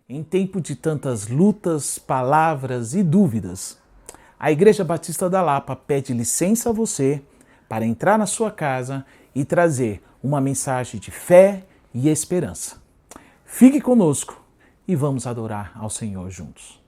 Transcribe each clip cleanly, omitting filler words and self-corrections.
Em tempo de tantas lutas, palavras e dúvidas, a Igreja Batista da Lapa pede licença a você para entrar na sua casa e trazer uma mensagem de fé e esperança. Fique conosco e vamos adorar ao Senhor juntos.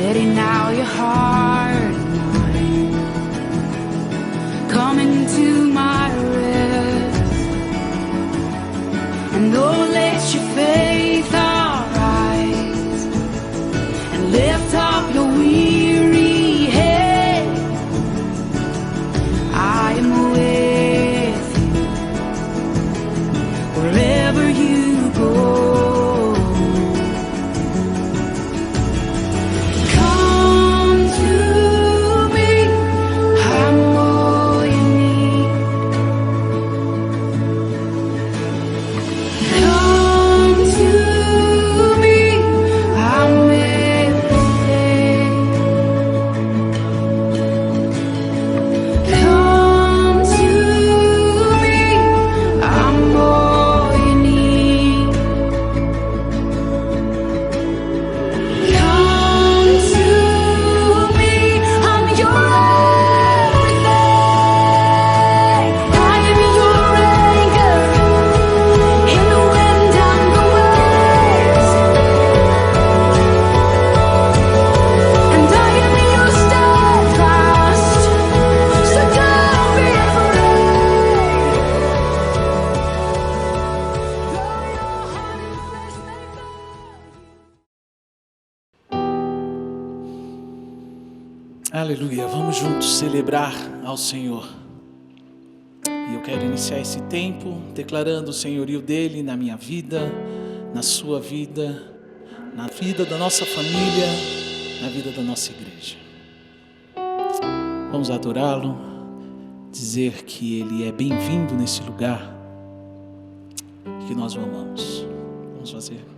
Steady now your heart and mind. Come into my rest. And oh, let your faith arise. And lift up your weary head. I am with you wherever you go. Aleluia, vamos juntos celebrar ao Senhor. E eu quero iniciar esse tempo declarando o senhorio dele na minha vida, na sua vida, na vida da nossa família, na vida da nossa igreja. Vamos adorá-lo, dizer que ele é bem-vindo nesse lugar, que nós o amamos. Vamos fazer.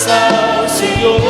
Louvemos ao Senhor.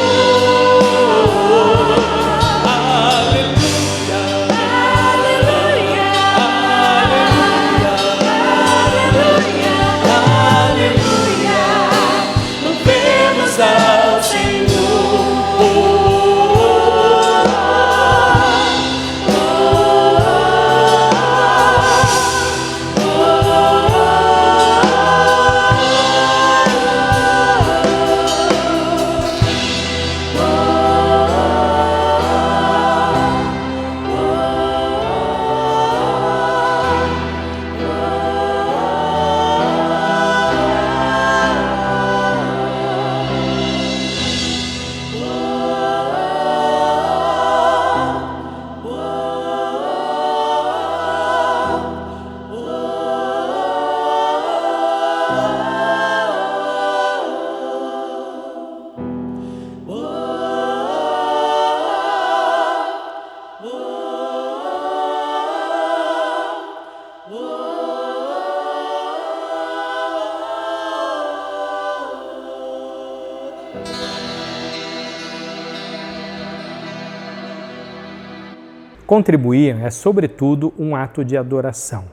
Contribuir é, sobretudo, um ato de adoração.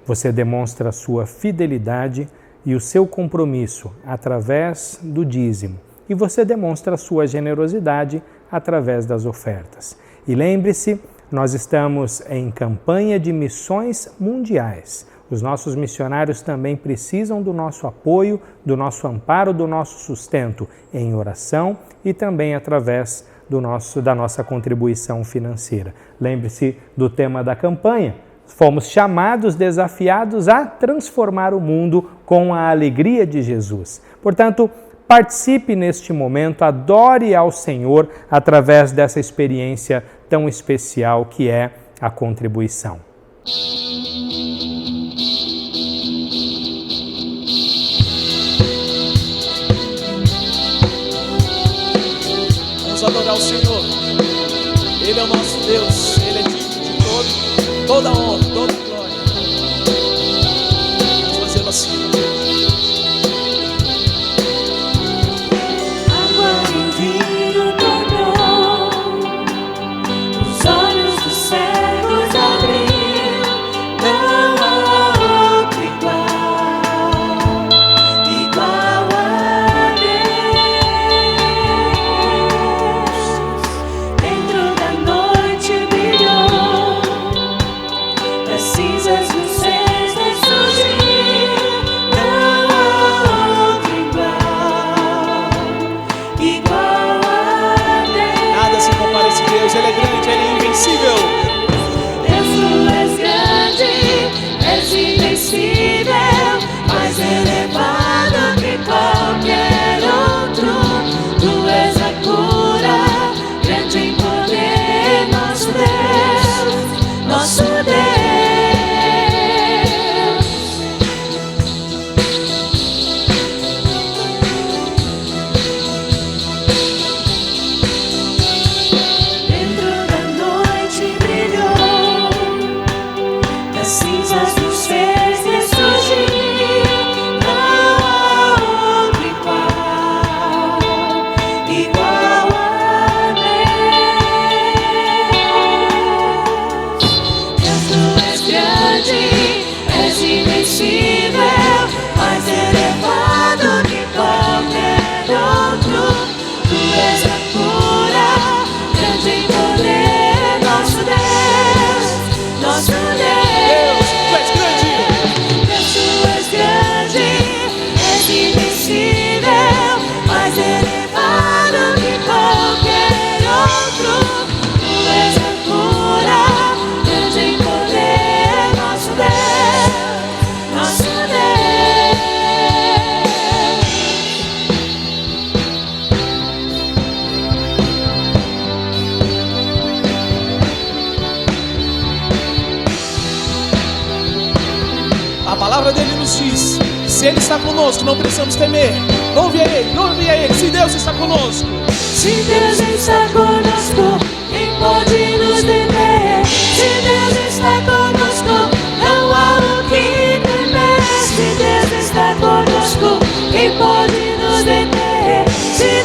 Você demonstra a sua fidelidade e o seu compromisso através do dízimo, e você demonstra a sua generosidade através das ofertas. E lembre-se, nós estamos em campanha de missões mundiais. Os nossos missionários também precisam do nosso apoio, do nosso amparo, do nosso sustento em oração e também através da nossa contribuição financeira. Lembre-se do tema da campanha. Fomos chamados, desafiados a transformar o mundo com a alegria de Jesus. Portanto, participe neste momento, adore ao Senhor através dessa experiência tão especial que é a contribuição. Vamos adorar o Senhor. Ele é o nosso Deus, Ele é digno de toda honra, toda glória. Vamos fazê-lo assim. Água e vinho tornou, os olhos dos cegos abriu, não há outro igual a Deus. Dentro da noite brilhou, das cinzas do céus ressurgiu, não há outro igual a Deus. Nada se compara a esse Deus, Ele é grande, Ele é invencível. Deus, tu és grande, és invencível, mais elevado que qualquer outro. Tu és a cura, grande em poder, nosso Deus, nosso Deus. Dentro da noite brilhou, das cinzas dos céus ressurgiu, não há outro igual a Deus. Deus, tu és grande, és invencível, mais elevado que qualquer outro. Tu és a cura, grande em poder, nosso Deus, nosso Deus. Tu és grande. Deus, tu és grande, és invencível, mais elevado que qualquer outro. Tu és a cura, grande em poder, nosso Deus, nosso Deus. A palavra dele nos diz: se Ele está conosco, não precisamos temer. Louve a Ele, louve a Ele. Se Deus está conosco, Se Deus está conosco, quem pode nos deter? Se Deus está conosco, não há o que temer. Se Deus está conosco, quem pode nos deter? Se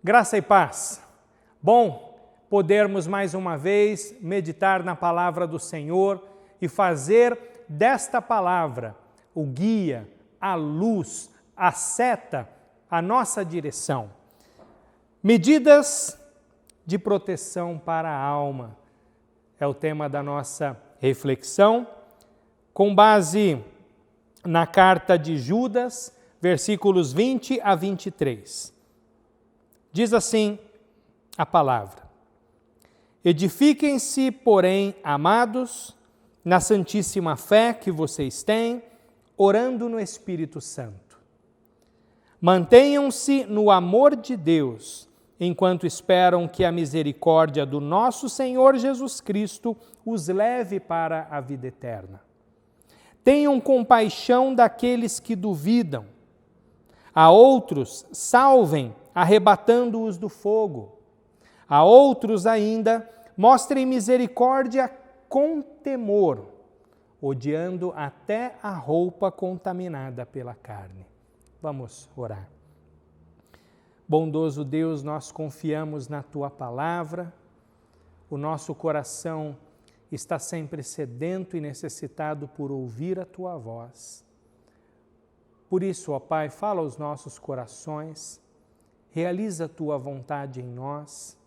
Graça e paz. Bom podermos mais uma vez meditar na palavra do Senhor e fazer desta palavra o guia, a luz, a seta, a nossa direção. Medidas de proteção para a alma é o tema da nossa reflexão, com base na carta de Judas, versículos 20 a 23. Diz assim a palavra: edifiquem-se, porém, amados, na santíssima fé que vocês têm, orando no Espírito Santo. Mantenham-se no amor de Deus, enquanto esperam que a misericórdia do nosso Senhor Jesus Cristo os leve para a vida eterna. Tenham compaixão daqueles que duvidam. A outros salvem, arrebatando-os do fogo. A outros ainda mostrem misericórdia com temor, odiando até a roupa contaminada pela carne. Vamos orar. Bondoso Deus, nós confiamos na Tua palavra. O nosso coração está sempre sedento e necessitado por ouvir a Tua voz. Por isso, ó Pai, fala aos nossos corações, realiza a Tua vontade em nós,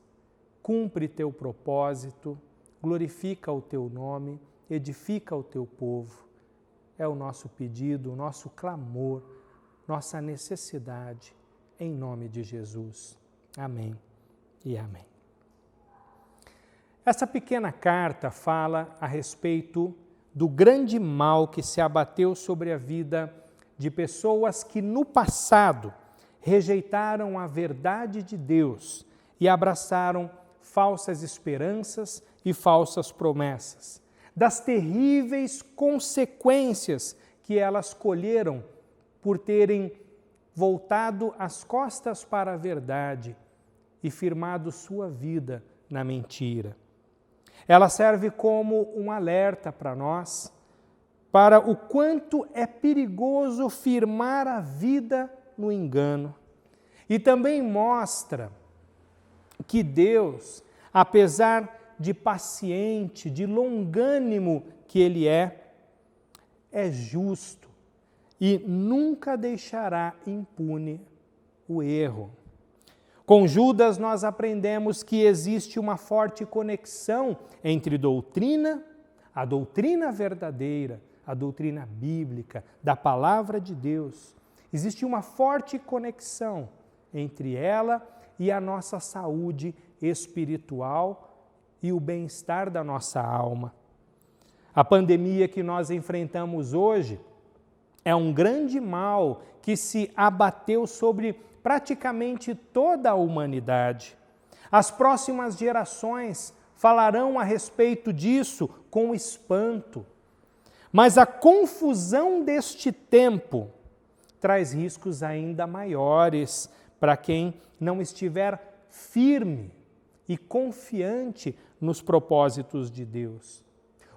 cumpre Teu propósito, glorifica o Teu nome, edifica o Teu povo. É o nosso pedido, o nosso clamor, nossa necessidade, em nome de Jesus. Amém e amém. Essa pequena carta fala a respeito do grande mal que se abateu sobre a vida de pessoas que no passado rejeitaram a verdade de Deus e abraçaram falsas esperanças e falsas promessas, das terríveis consequências que elas colheram por terem voltado as costas para a verdade e firmado sua vida na mentira. Ela serve como um alerta para nós, para o quanto é perigoso firmar a vida no engano. E também mostra que Deus, apesar de paciente, de longânimo que Ele é justo e nunca deixará impune o erro. Com Judas nós aprendemos que existe uma forte conexão entre doutrina, a doutrina verdadeira, a doutrina bíblica, da palavra de Deus. Existe uma forte conexão entre ela e a nossa saúde espiritual e o bem-estar da nossa alma. A pandemia que nós enfrentamos hoje é um grande mal que se abateu sobre praticamente toda a humanidade. As próximas gerações falarão a respeito disso com espanto. Mas a confusão deste tempo traz riscos ainda maiores para quem não estiver firme e confiante nos propósitos de Deus.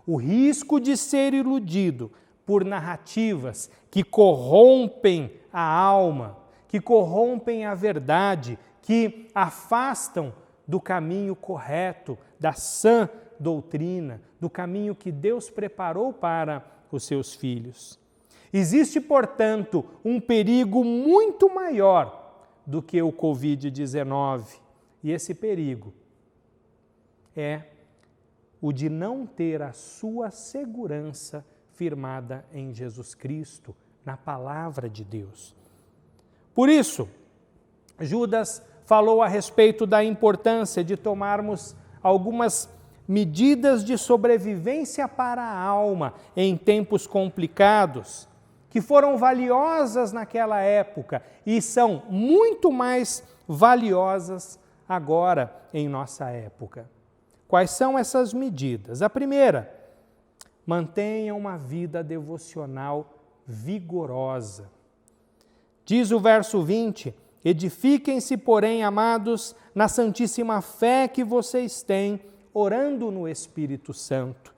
O risco de ser iludido por narrativas que corrompem a alma, que corrompem a verdade, que afastam do caminho correto, da sã doutrina, do caminho que Deus preparou para os seus filhos. Existe, portanto, um perigo muito maior do que o Covid-19. E esse perigo é o de não ter a sua segurança firmada em Jesus Cristo, na palavra de Deus. Por isso, Judas falou a respeito da importância de tomarmos algumas medidas de sobrevivência para a alma em tempos complicados, que foram valiosas naquela época e são muito mais valiosas agora em nossa época. Quais são essas medidas? A primeira, mantenha uma vida devocional vigorosa. Diz o verso 20, edifiquem-se, porém, amados, na santíssima fé que vocês têm, orando no Espírito Santo.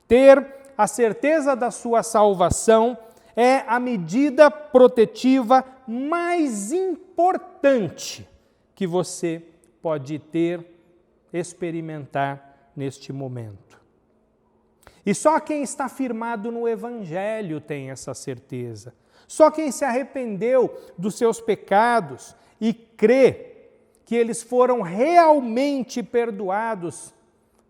Ter a certeza da sua salvação é a medida protetiva mais importante que você pode experimentar neste momento. E só quem está firmado no Evangelho tem essa certeza. Só quem se arrependeu dos seus pecados e crê que eles foram realmente perdoados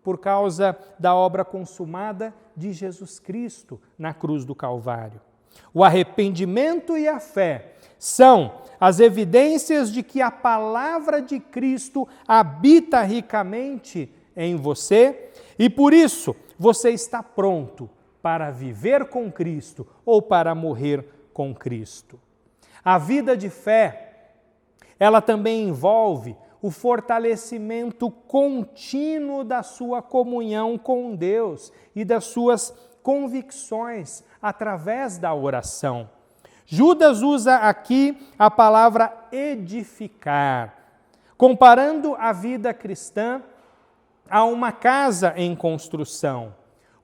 por causa da obra consumada de Jesus Cristo na cruz do Calvário. O arrependimento e a fé são as evidências de que a palavra de Cristo habita ricamente em você e por isso você está pronto para viver com Cristo ou para morrer com Cristo. A vida de fé, ela também envolve o fortalecimento contínuo da sua comunhão com Deus e das suas convicções através da oração. Judas usa aqui a palavra edificar, comparando a vida cristã a uma casa em construção.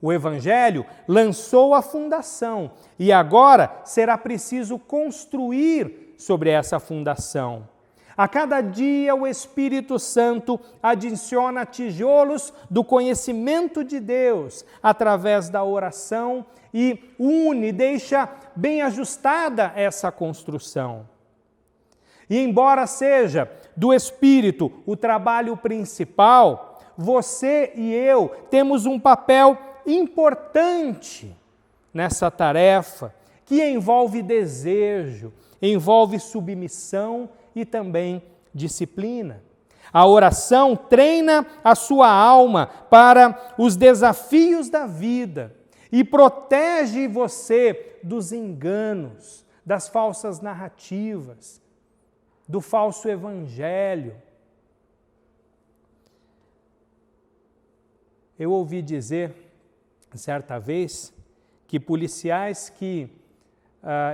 O Evangelho lançou a fundação e agora será preciso construir sobre essa fundação. A cada dia o Espírito Santo adiciona tijolos do conhecimento de Deus através da oração e deixa bem ajustada essa construção. E embora seja do Espírito o trabalho principal, você e eu temos um papel importante nessa tarefa que envolve desejo, envolve submissão e também disciplina. A oração treina a sua alma para os desafios da vida e protege você dos enganos, das falsas narrativas, do falso evangelho. Eu ouvi dizer, certa vez, que policiais que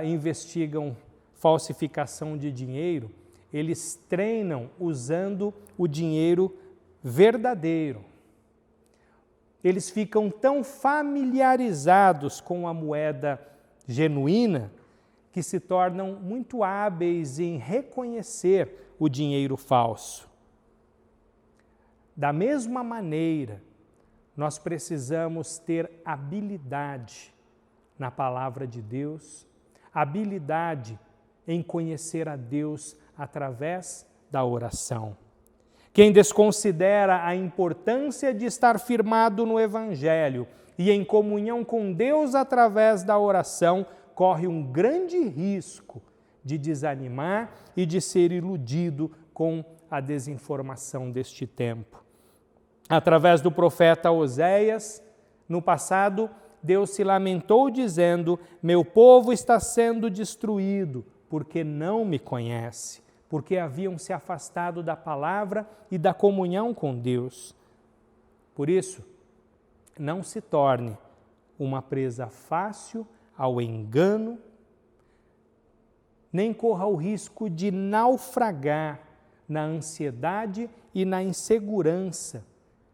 investigam falsificação de dinheiro, eles treinam usando o dinheiro verdadeiro. Eles ficam tão familiarizados com a moeda genuína que se tornam muito hábeis em reconhecer o dinheiro falso. Da mesma maneira, nós precisamos ter habilidade na palavra de Deus, habilidade em conhecer a Deus através da oração. Quem desconsidera a importância de estar firmado no Evangelho e em comunhão com Deus através da oração, corre um grande risco de desanimar e de ser iludido com a desinformação deste tempo. Através do profeta Oséias, no passado, Deus se lamentou dizendo: meu povo está sendo destruído porque não me conhece, porque haviam se afastado da palavra e da comunhão com Deus. Por isso, não se torne uma presa fácil ao engano, nem corra o risco de naufragar na ansiedade e na insegurança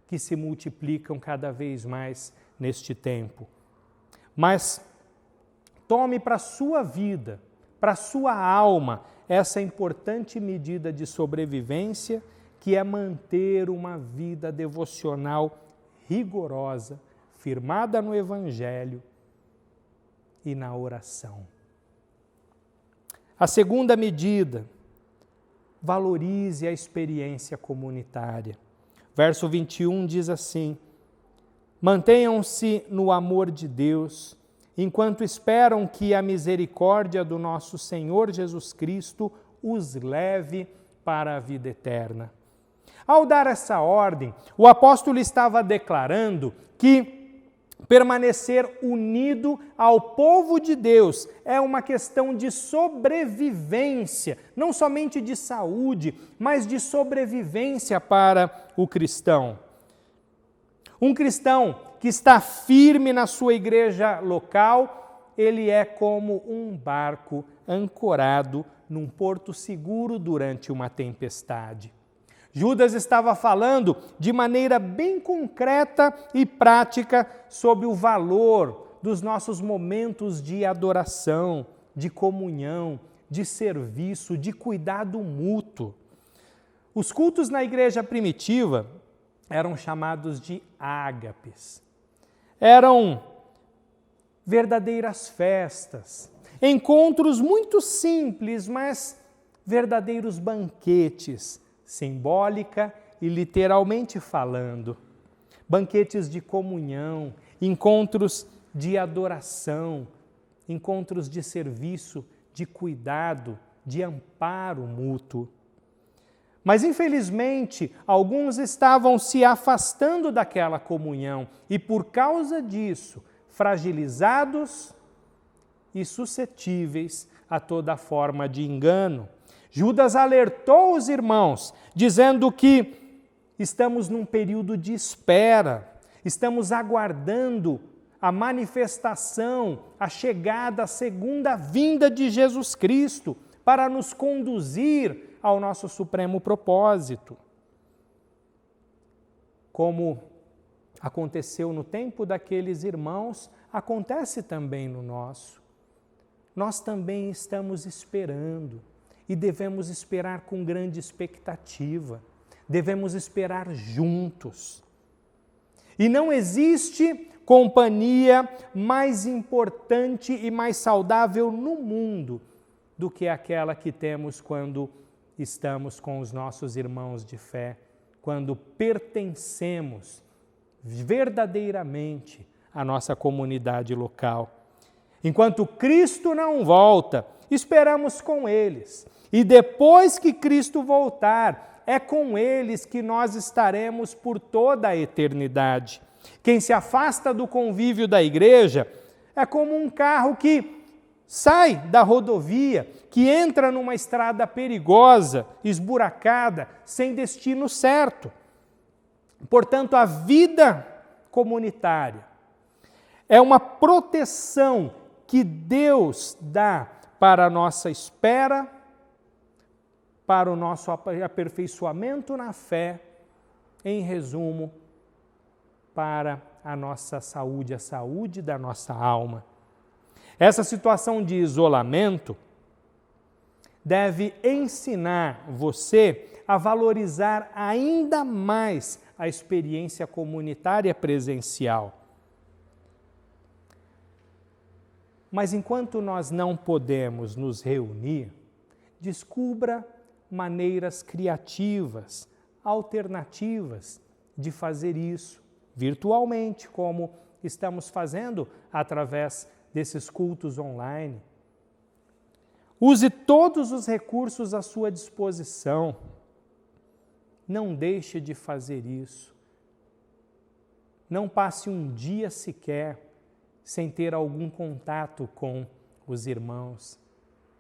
que se multiplicam cada vez mais neste tempo. Mas tome para a sua vida, para a sua alma, essa importante medida de sobrevivência, que é manter uma vida devocional rigorosa, firmada no Evangelho e na oração. A segunda medida, valorize a experiência comunitária. Verso 21 diz assim: mantenham-se no amor de Deus, enquanto esperam que a misericórdia do nosso Senhor Jesus Cristo os leve para a vida eterna. Ao dar essa ordem, o apóstolo estava declarando que permanecer unido ao povo de Deus é uma questão de sobrevivência, não somente de saúde, mas de sobrevivência para o cristão. Um cristão que está firme na sua igreja local, ele é como um barco ancorado num porto seguro durante uma tempestade. Judas estava falando de maneira bem concreta e prática sobre o valor dos nossos momentos de adoração, de comunhão, de serviço, de cuidado mútuo. Os cultos na igreja primitiva eram chamados de ágapes. Eram verdadeiras festas, encontros muito simples, mas verdadeiros banquetes, simbólica e literalmente falando. Banquetes de comunhão, encontros de adoração, encontros de serviço, de cuidado, de amparo mútuo. Mas, infelizmente, alguns estavam se afastando daquela comunhão e, por causa disso, fragilizados e suscetíveis a toda forma de engano. Judas alertou os irmãos, dizendo que estamos num período de espera, estamos aguardando a manifestação, a chegada, a segunda vinda de Jesus Cristo para nos conduzir ao nosso supremo propósito. Como aconteceu no tempo daqueles irmãos, acontece também no nosso. Nós também estamos esperando e devemos esperar com grande expectativa. Devemos esperar juntos. E não existe companhia mais importante e mais saudável no mundo do que aquela que temos quando estamos com os nossos irmãos de fé, quando pertencemos verdadeiramente à nossa comunidade local. Enquanto Cristo não volta, esperamos com eles. E depois que Cristo voltar, é com eles que nós estaremos por toda a eternidade. Quem se afasta do convívio da igreja é como um carro que sai da rodovia, que entra numa estrada perigosa, esburacada, sem destino certo. Portanto, a vida comunitária é uma proteção que Deus dá para a nossa espera, para o nosso aperfeiçoamento na fé, em resumo, para a nossa saúde, a saúde da nossa alma. Essa situação de isolamento deve ensinar você a valorizar ainda mais a experiência comunitária presencial. Mas enquanto nós não podemos nos reunir, descubra maneiras criativas, alternativas de fazer isso virtualmente, como estamos fazendo através desses cultos online. Use todos os recursos à sua disposição. Não deixe de fazer isso. Não passe um dia sequer sem ter algum contato com os irmãos,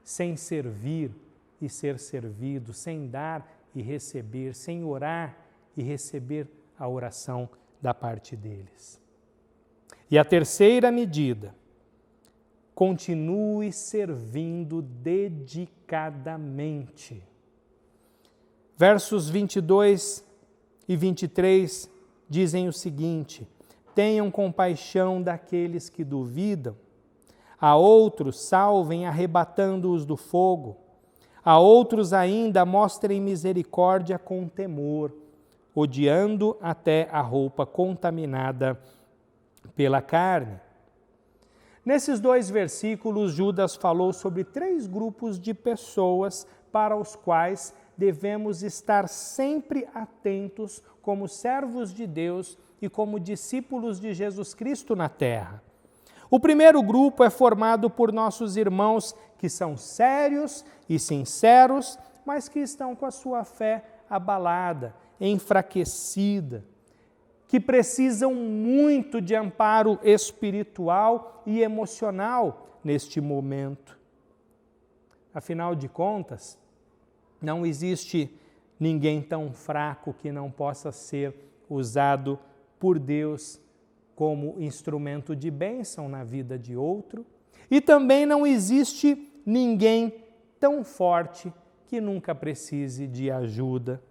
sem servir e ser servido, sem dar e receber, sem orar e receber a oração da parte deles. E a terceira medida: continue servindo dedicadamente. Versos 22 e 23 dizem o seguinte: tenham compaixão daqueles que duvidam, a outros salvem arrebatando-os do fogo, a outros ainda mostrem misericórdia com temor, odiando até a roupa contaminada pela carne. Nesses 2 versículos, Judas falou sobre 3 grupos de pessoas para os quais devemos estar sempre atentos como servos de Deus e como discípulos de Jesus Cristo na terra. O primeiro grupo é formado por nossos irmãos que são sérios e sinceros, mas que estão com a sua fé abalada, enfraquecida, que precisam muito de amparo espiritual e emocional neste momento. Afinal de contas, não existe ninguém tão fraco que não possa ser usado por Deus como instrumento de bênção na vida de outro, e também não existe ninguém tão forte que nunca precise de ajuda,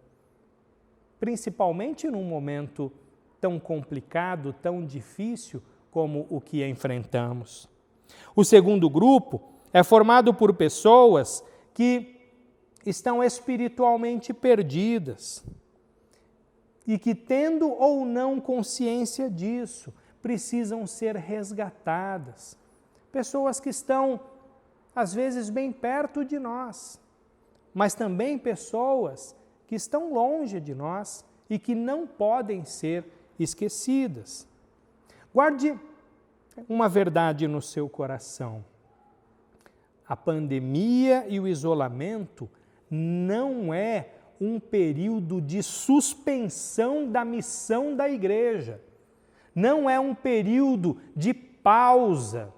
principalmente num momento tão complicado, tão difícil como o que enfrentamos. O segundo grupo é formado por pessoas que estão espiritualmente perdidas e que, tendo ou não consciência disso, precisam ser resgatadas. Pessoas que estão, às vezes, bem perto de nós, mas também pessoas que estão longe de nós e que não podem ser esquecidas. Guarde uma verdade no seu coração. A pandemia e o isolamento não é um período de suspensão da missão da igreja. Não é um período de pausa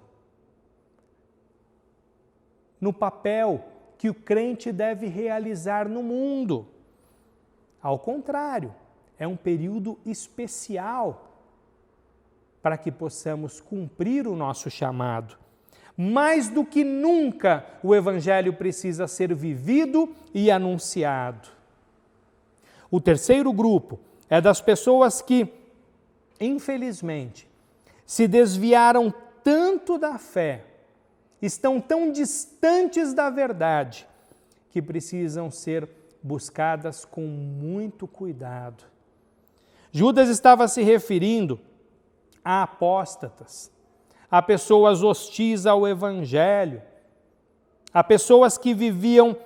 no papel que o crente deve realizar no mundo. Ao contrário, é um período especial para que possamos cumprir o nosso chamado. Mais do que nunca, o Evangelho precisa ser vivido e anunciado. O terceiro grupo é das pessoas que, infelizmente, se desviaram tanto da fé, estão tão distantes da verdade, que precisam ser buscadas com muito cuidado. Judas estava se referindo a apóstatas, a pessoas hostis ao Evangelho, a pessoas que viviam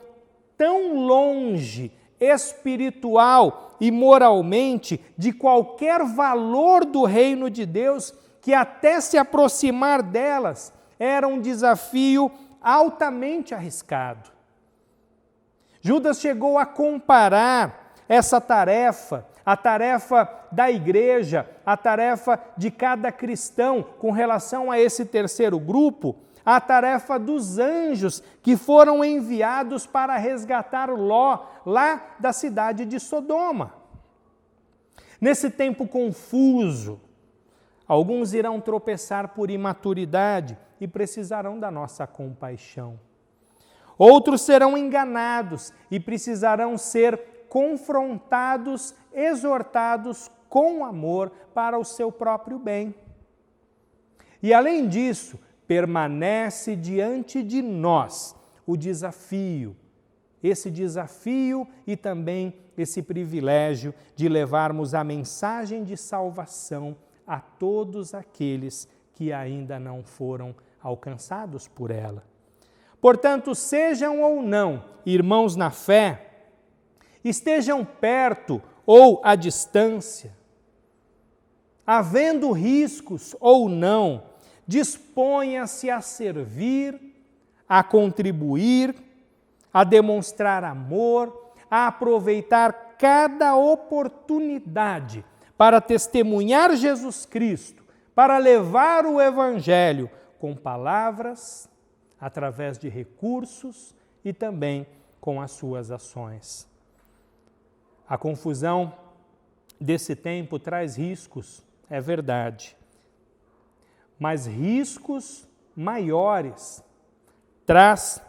tão longe, espiritual e moralmente, de qualquer valor do reino de Deus, que até se aproximar delas era um desafio altamente arriscado. Judas chegou a comparar essa tarefa, a tarefa da igreja, a tarefa de cada cristão com relação a esse terceiro grupo, a tarefa dos anjos que foram enviados para resgatar Ló, lá da cidade de Sodoma. Nesse tempo confuso, alguns irão tropeçar por imaturidade e precisarão da nossa compaixão. Outros serão enganados e precisarão ser confrontados, exortados com amor para o seu próprio bem. E além disso, permanece diante de nós o desafio, esse desafio e também esse privilégio de levarmos a mensagem de salvação a todos aqueles que ainda não foram alcançados por ela. Portanto, sejam ou não irmãos na fé, estejam perto ou à distância, havendo riscos ou não, disponha-se a servir, a contribuir, a demonstrar amor, a aproveitar cada oportunidade para testemunhar Jesus Cristo, para levar o Evangelho com palavras, através de recursos e também com as suas ações. A confusão desse tempo traz riscos, é verdade, mas riscos maiores traz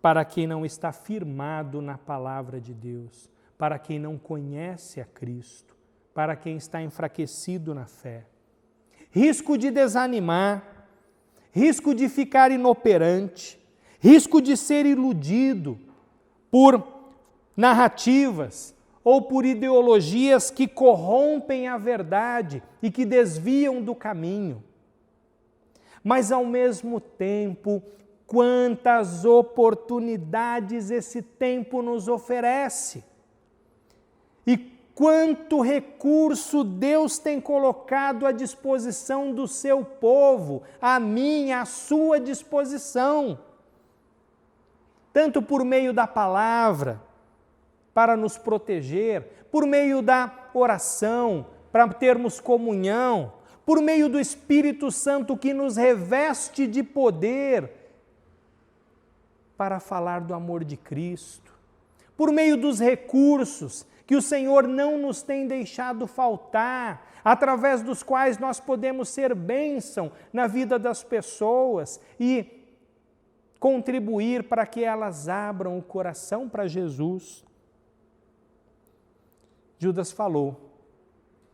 para quem não está firmado na palavra de Deus, para quem não conhece a Cristo, para quem está enfraquecido na fé. Risco de desanimar, risco de ficar inoperante, risco de ser iludido por narrativas ou por ideologias que corrompem a verdade e que desviam do caminho. Mas, ao mesmo tempo, quantas oportunidades esse tempo nos oferece! E quanto recurso Deus tem colocado à disposição do seu povo, a mim, à sua disposição, tanto por meio da palavra, para nos proteger, por meio da oração, para termos comunhão, por meio do Espírito Santo que nos reveste de poder para falar do amor de Cristo, por meio dos recursos que o Senhor não nos tem deixado faltar, através dos quais nós podemos ser bênção na vida das pessoas e contribuir para que elas abram o coração para Jesus. Judas falou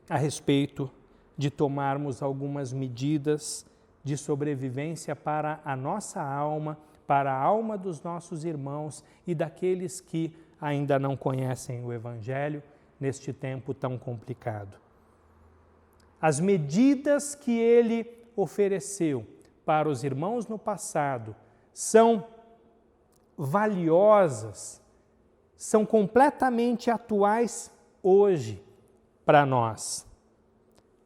a respeito de tomarmos algumas medidas de sobrevivência para a nossa alma, para a alma dos nossos irmãos e daqueles que ainda não conhecem o Evangelho neste tempo tão complicado. As medidas que ele ofereceu para os irmãos no passado são valiosas, são completamente atuais hoje para nós.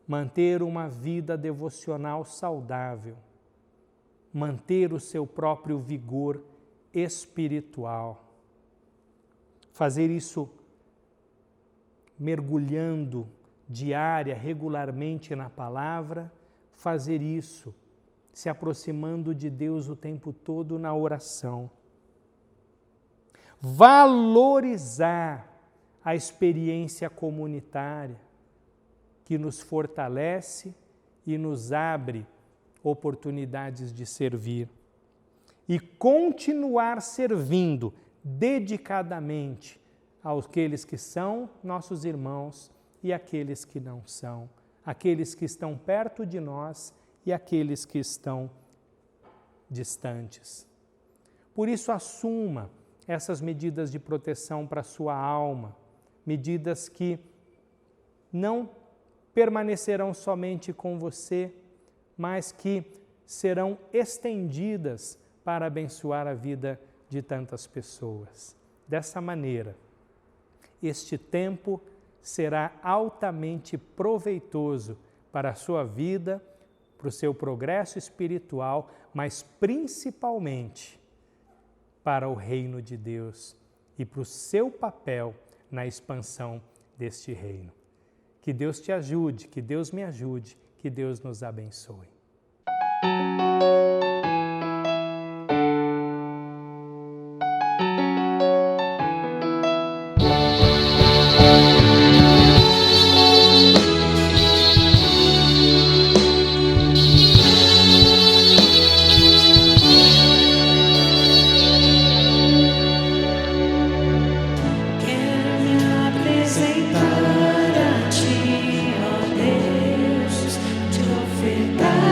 Manter uma vida devocional saudável, manter o seu próprio vigor espiritual, fazer isso mergulhando regularmente na palavra, fazer isso se aproximando de Deus o tempo todo na oração. Valorizar a experiência comunitária que nos fortalece e nos abre oportunidades de servir. E continuar servindo dedicadamente àqueles que são nossos irmãos e aqueles que não são, aqueles que estão perto de nós e aqueles que estão distantes. Por isso, assuma essas medidas de proteção para a sua alma, medidas que não permanecerão somente com você, mas que serão estendidas para abençoar a vida de tantas pessoas. Dessa maneira, este tempo será altamente proveitoso para a sua vida, para o seu progresso espiritual, mas principalmente para o reino de Deus e para o seu papel na expansão deste reino. Que Deus te ajude, que Deus me ajude, que Deus nos abençoe. Apresentar a ti, ó Deus, te ofertar.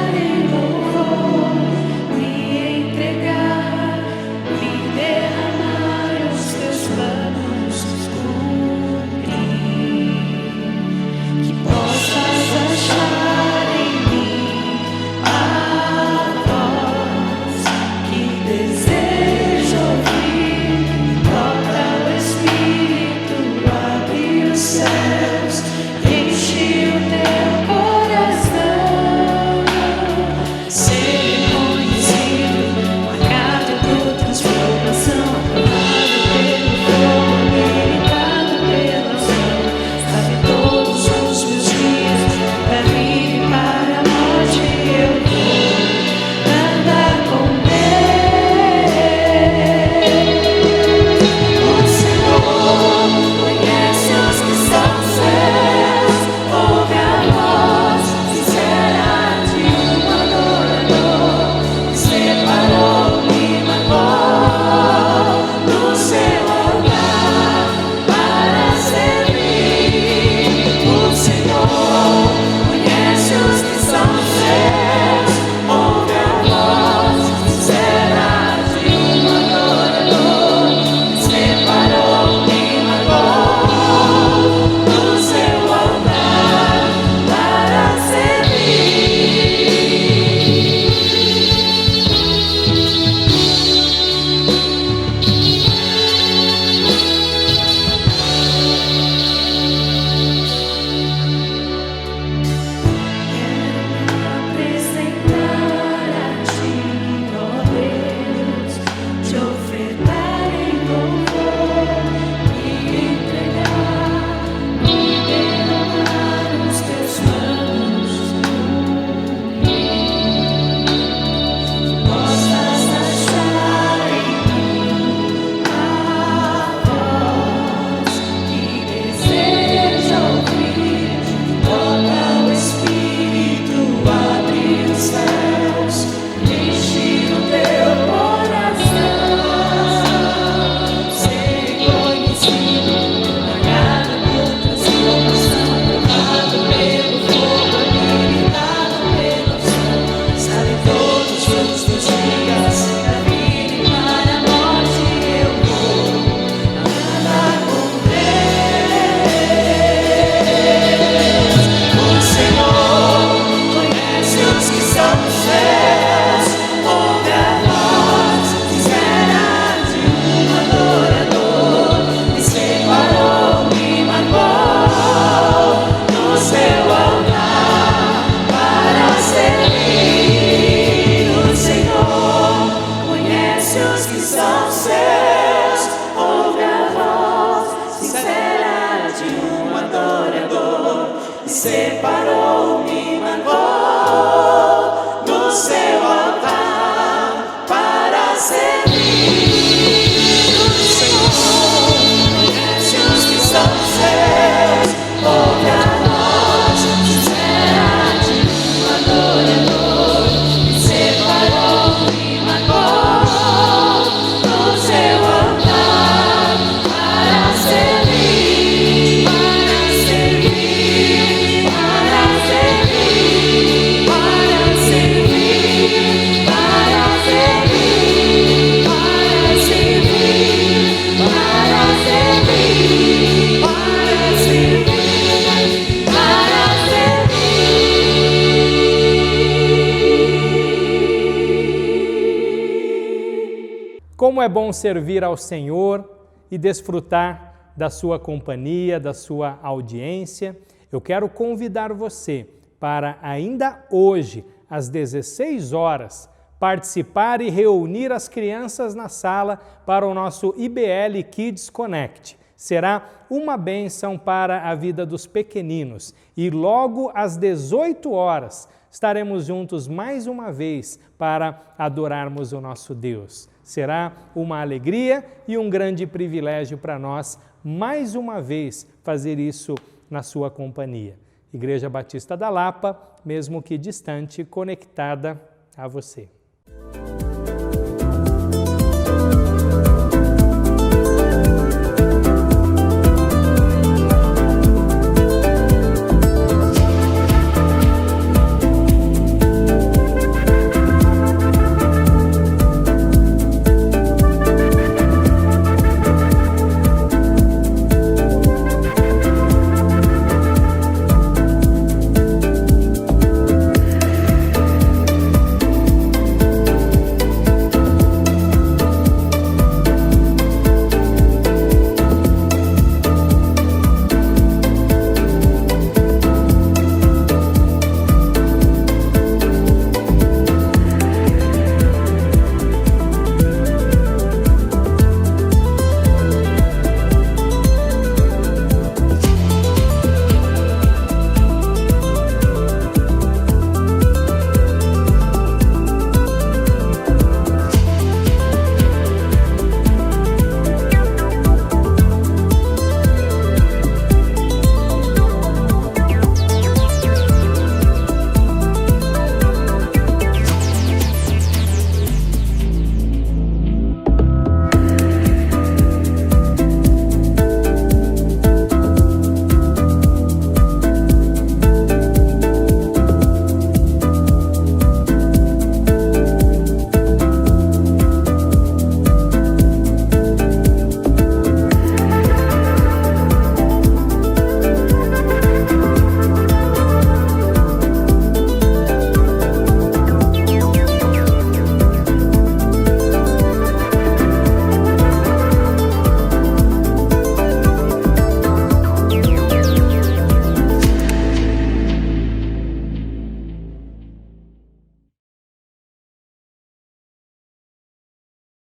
Como é bom servir ao Senhor e desfrutar da sua companhia, da sua audiência. Eu quero convidar você para ainda hoje, às 16 horas, participar e reunir as crianças na sala para o nosso IBL Kids Connect. Será uma bênção para a vida dos pequeninos. E logo às 18 horas estaremos juntos mais uma vez para adorarmos o nosso Deus. Será uma alegria e um grande privilégio para nós, mais uma vez, fazer isso na sua companhia. Igreja Batista da Lapa, mesmo que distante, conectada a você.